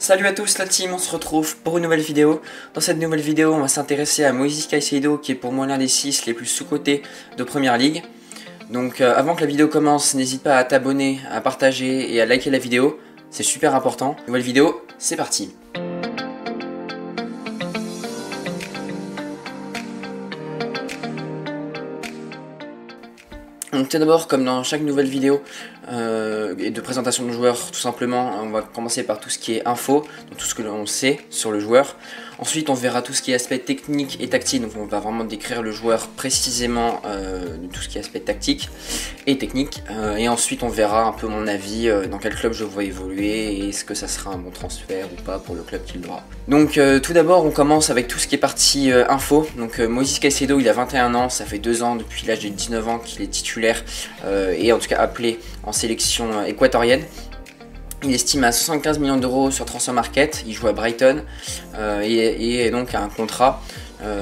Salut à tous la team, on se retrouve pour une nouvelle vidéo. Dans cette nouvelle vidéo, on va s'intéresser à Moises Caicedo, qui est pour moi l'un des 6 les plus sous-cotés de Première Ligue. Donc avant que la vidéo commence, n'hésite pas à t'abonner, à partager et à liker la vidéo, c'est super important. Nouvelle vidéo, c'est parti. Donc tout d'abord, comme dans chaque nouvelle vidéo et de présentation de joueurs, tout simplement, on va commencer par tout ce qui est info, donc tout ce que l'on sait sur le joueur. Ensuite, on verra tout ce qui est aspect technique et tactique, donc on va vraiment décrire le joueur précisément de tout ce qui est aspect tactique et technique. Et ensuite, on verra un peu mon avis, dans quel club je vois évoluer et est-ce que ça sera un bon transfert ou pas pour le club qu'il aura. Donc tout d'abord, on commence avec tout ce qui est partie info. Donc Moises Caicedo, il a 21 ans, ça fait 2 ans depuis l'âge de 19 ans qu'il est titulaire et en tout cas appelé en sélection équatorienne. Il estime à 75 millions d'euros sur Transfer Market, il joue à Brighton et donc a un contrat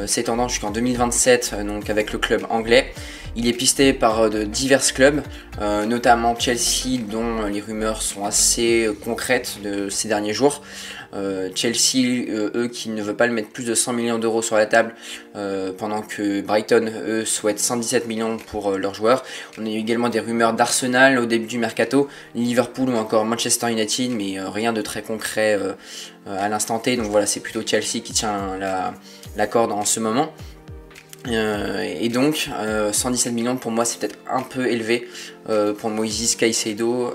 s'étendant jusqu'en 2027 donc avec le club anglais. Il est pisté par de divers clubs, notamment Chelsea, dont les rumeurs sont assez concrètes de ces derniers jours. Chelsea, eux, qui ne veulent pas le mettre plus de 100 millions d'euros sur la table, pendant que Brighton, eux, souhaitent 117 millions pour leurs joueurs. On a eu également des rumeurs d'Arsenal au début du mercato, Liverpool ou encore Manchester United, mais rien de très concret à l'instant T. Donc voilà, c'est plutôt Chelsea qui tient la corde en ce moment. Et donc 117 millions pour moi c'est peut-être un peu élevé pour Moises Caicedo,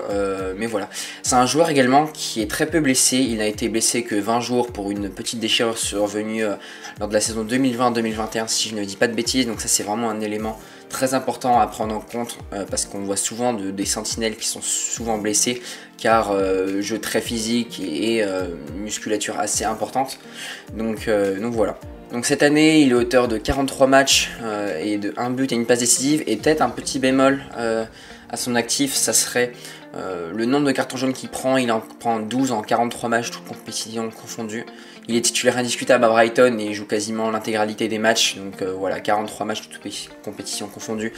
mais voilà. C'est un joueur également qui est très peu blessé, il n'a été blessé que 20 jours pour une petite déchirure survenue lors de la saison 2020-2021 si je ne dis pas de bêtises, donc ça c'est vraiment un élément très important à prendre en compte parce qu'on voit souvent des sentinelles qui sont souvent blessés car jeu très physique et musculature assez importante, donc voilà. Donc cette année, il est auteur de 43 matchs et de 1 but et une passe décisive. Et peut-être un petit bémol à son actif, ça serait le nombre de cartons jaunes qu'il prend. Il en prend 12 en 43 matchs, toutes compétitions confondues. Il est titulaire indiscutable à Brighton et il joue quasiment l'intégralité des matchs. Donc voilà, 43 matchs, toutes compétitions confondues.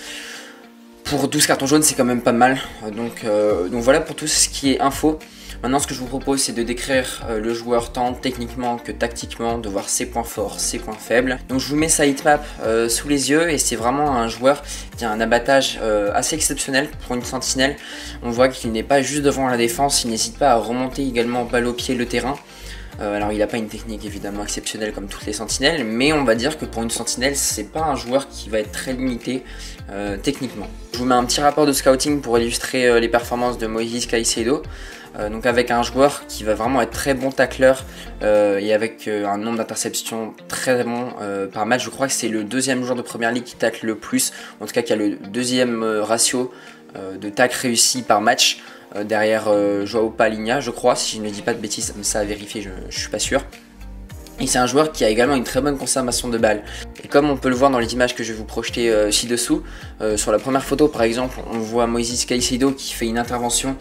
Pour 12 cartons jaunes, c'est quand même pas mal. Donc voilà pour tout ce qui est info. Maintenant, ce que je vous propose, c'est de décrire le joueur tant techniquement que tactiquement, de voir ses points forts, ses points faibles. Donc je vous mets sa heatmap sous les yeux et c'est vraiment un joueur qui a un abattage assez exceptionnel pour une sentinelle. On voit qu'il n'est pas juste devant la défense, il n'hésite pas à remonter également balle au pied le terrain. Alors il n'a pas une technique évidemment exceptionnelle comme toutes les sentinelles, mais on va dire que pour une sentinelle, c'est pas un joueur qui va être très limité techniquement. Je vous mets un petit rapport de scouting pour illustrer les performances de Moises Caicedo. Donc avec un joueur qui va vraiment être très bon tacleur et avec un nombre d'interceptions très bon par match. Je crois que c'est le deuxième joueur de Première Ligue qui tacle le plus, en tout cas qui a le deuxième ratio de tacle réussi par match, derrière João Palhinha je crois, si je ne dis pas de bêtises, ça à vérifier, je suis pas sûr. Et c'est un joueur qui a également une très bonne conservation de balles. Et comme on peut le voir dans les images que je vais vous projeter ci-dessous, sur la première photo par exemple, on voit Moises Caicedo qui fait une intervention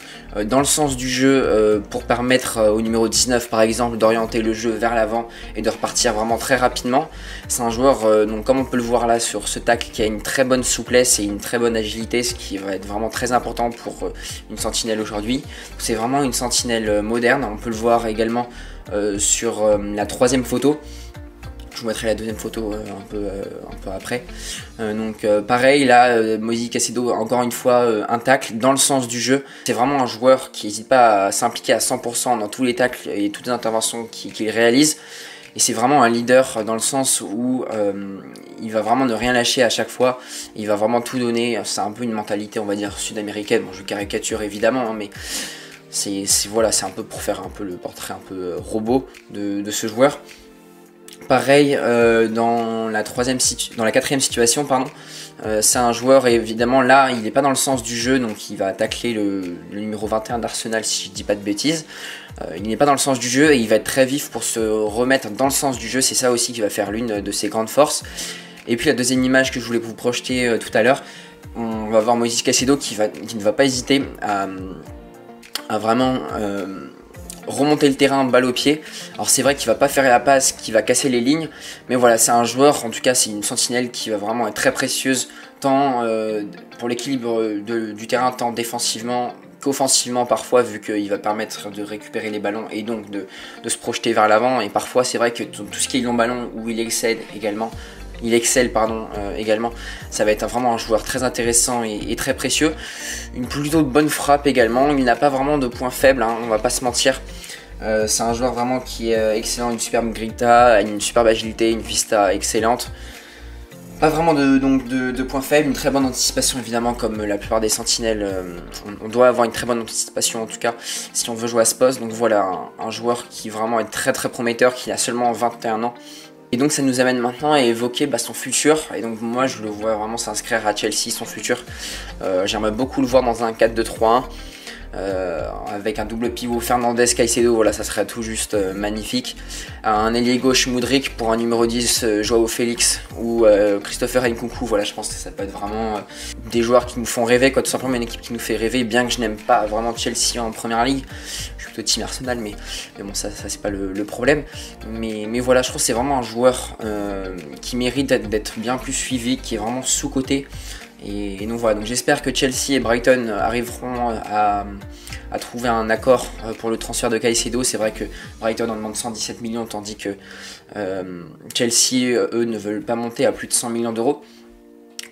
dans le sens du jeu pour permettre au numéro 19 par exemple d'orienter le jeu vers l'avant et de repartir vraiment très rapidement. C'est un joueur, donc comme on peut le voir là sur ce tacle, qui a une très bonne souplesse et une très bonne agilité, ce qui va être vraiment très important pour une sentinelle aujourd'hui. C'est vraiment une sentinelle moderne, on peut le voir également sur la troisième photo. Je vous mettrai la deuxième photo un peu après. Pareil là, Moises Caicedo encore une fois un tacle dans le sens du jeu. C'est vraiment un joueur qui n'hésite pas à s'impliquer à 100% dans tous les tacles et toutes les interventions qu'il réalise. Et c'est vraiment un leader dans le sens où il va vraiment ne rien lâcher à chaque fois. Il va vraiment tout donner. C'est un peu une mentalité on va dire sud-américaine. Bon, je caricature évidemment hein, mais c'est un peu pour faire un peu le portrait un peu robot de ce joueur. Pareil dans la quatrième situation, pardon, c'est un joueur évidemment là il n'est pas dans le sens du jeu, donc il va tacler le numéro 21 d'Arsenal si je dis pas de bêtises. Il n'est pas dans le sens du jeu et il va être très vif pour se remettre dans le sens du jeu, c'est ça aussi qui va faire l'une de ses grandes forces. Et puis la deuxième image que je voulais vous projeter tout à l'heure, on va voir Moises Caicedo qui ne va pas hésiter à vraiment remonter le terrain balle au pied. Alors c'est vrai qu'il va pas faire la passe, qui va casser les lignes, mais voilà, c'est un joueur, en tout cas c'est une sentinelle qui va vraiment être très précieuse tant pour l'équilibre du terrain, tant défensivement qu'offensivement parfois, vu qu'il va permettre de récupérer les ballons et donc de se projeter vers l'avant. Et parfois c'est vrai que tout ce qui est long ballon où il excelle également, ça va être vraiment un joueur très intéressant et très précieux. Une plutôt bonne frappe également, il n'a pas vraiment de points faibles, hein, on va pas se mentir. C'est un joueur vraiment qui est excellent, une superbe grinta, une superbe agilité, une vista excellente. Pas vraiment de points faibles, une très bonne anticipation évidemment comme la plupart des sentinelles. On doit avoir une très bonne anticipation en tout cas si on veut jouer à ce poste. Donc voilà, un joueur qui vraiment est très prometteur, qui a seulement 21 ans. Et donc ça nous amène maintenant à évoquer son futur. Et donc moi je le vois vraiment s'inscrire à Chelsea, son futur. J'aimerais beaucoup le voir dans un 4-2-3-1. Avec un double pivot Fernandez Caicedo, voilà, ça serait tout juste magnifique. Un ailier gauche Mudryk pour un numéro 10 Joao Félix ou Christopher Nkunku, voilà, je pense que ça peut être vraiment des joueurs qui nous font rêver, quoi, tout simplement une équipe qui nous fait rêver, bien que je n'aime pas vraiment Chelsea en première ligue. Je suis plutôt team Arsenal, mais bon, ça c'est pas le problème. Mais voilà, je trouve que c'est vraiment un joueur qui mérite d'être bien plus suivi, qui est vraiment sous-coté. Et donc voilà, donc j'espère que Chelsea et Brighton arriveront à trouver un accord pour le transfert de Caicedo. C'est vrai que Brighton en demande 117 millions, tandis que Chelsea, eux, ne veulent pas monter à plus de 100 millions d'euros.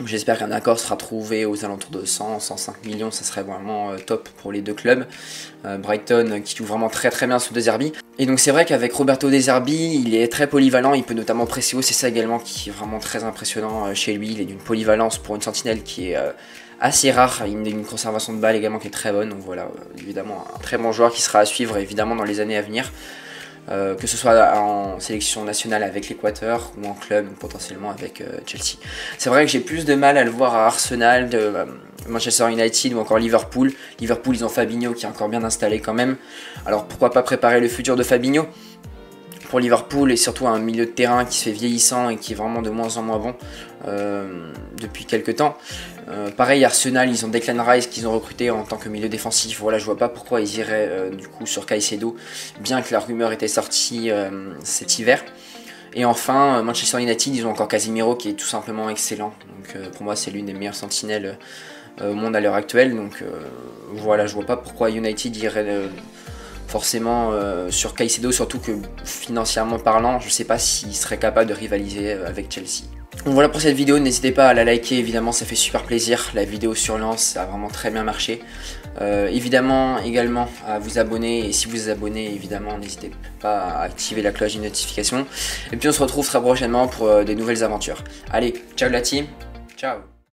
J'espère qu'un accord sera trouvé aux alentours de 100-105 millions, ça serait vraiment top pour les deux clubs. Brighton qui joue vraiment très bien sous De Zerbi. Et donc c'est vrai qu'avec Roberto De Zerbi, il est très polyvalent, il peut notamment presser haut, c'est ça également qui est vraiment très impressionnant chez lui. Il est d'une polyvalence pour une sentinelle qui est assez rare, une conservation de balle également qui est très bonne. Donc voilà, évidemment un très bon joueur qui sera à suivre évidemment dans les années à venir. Que ce soit en sélection nationale avec l'Équateur ou en club potentiellement avec Chelsea. C'est vrai que j'ai plus de mal à le voir à Arsenal, Manchester United ou encore Liverpool. Liverpool, ils ont Fabinho qui est encore bien installé quand même. Alors pourquoi pas préparer le futur de Fabinho pour Liverpool, et surtout un milieu de terrain qui se fait vieillissant et qui est vraiment de moins en moins bon depuis quelques temps. Pareil, Arsenal, ils ont Declan Rice qu'ils ont recruté en tant que milieu défensif. Voilà, je vois pas pourquoi ils iraient du coup sur Caicedo, bien que la rumeur était sortie cet hiver. Et enfin, Manchester United, ils ont encore Casemiro qui est tout simplement excellent. Donc pour moi, c'est l'une des meilleures sentinelles au monde à l'heure actuelle. Donc voilà, je vois pas pourquoi United irait forcément sur Caicedo, surtout que financièrement parlant, je sais pas s'il serait capable de rivaliser avec Chelsea. Donc voilà pour cette vidéo, n'hésitez pas à la liker, évidemment ça fait super plaisir, la vidéo sur Lens ça a vraiment très bien marché. Évidemment également à vous abonner, et si vous vous abonnez évidemment n'hésitez pas à activer la cloche de notification. Et puis on se retrouve très prochainement pour de nouvelles aventures. Allez, ciao la team, ciao.